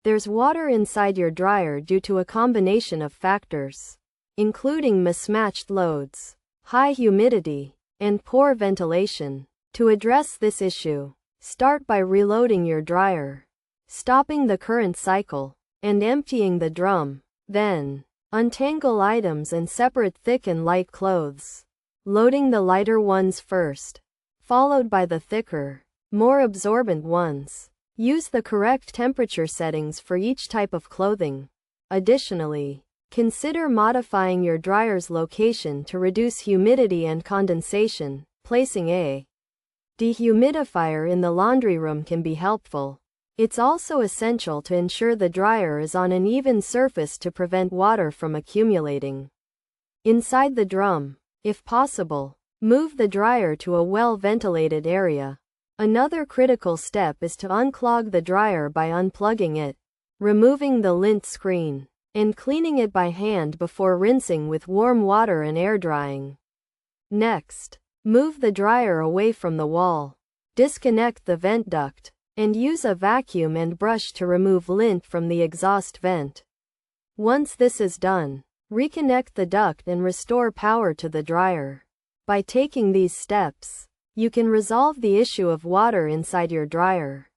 There's water inside your dryer due to a combination of factors, including mismatched loads, high humidity, and poor ventilation. To address this issue, start by reloading your dryer, stopping the current cycle, and emptying the drum. Then, untangle items and separate thick and light clothes, loading the lighter ones first, followed by the thicker, more absorbent ones. Use the correct temperature settings for each type of clothing. Additionally, consider modifying your dryer's location to reduce humidity and condensation. Placing a dehumidifier in the laundry room can be helpful. It's also essential to ensure the dryer is on an even surface to prevent water from accumulating inside the drum. If possible, move the dryer to a well-ventilated area. Another critical step is to unclog the dryer by unplugging it, removing the lint screen, and cleaning it by hand before rinsing with warm water and air drying. Next, move the dryer away from the wall, disconnect the vent duct, and use a vacuum and brush to remove lint from the exhaust vent. Once this is done, reconnect the duct and restore power to the dryer. By taking these steps, you can resolve the issue of water inside your dryer.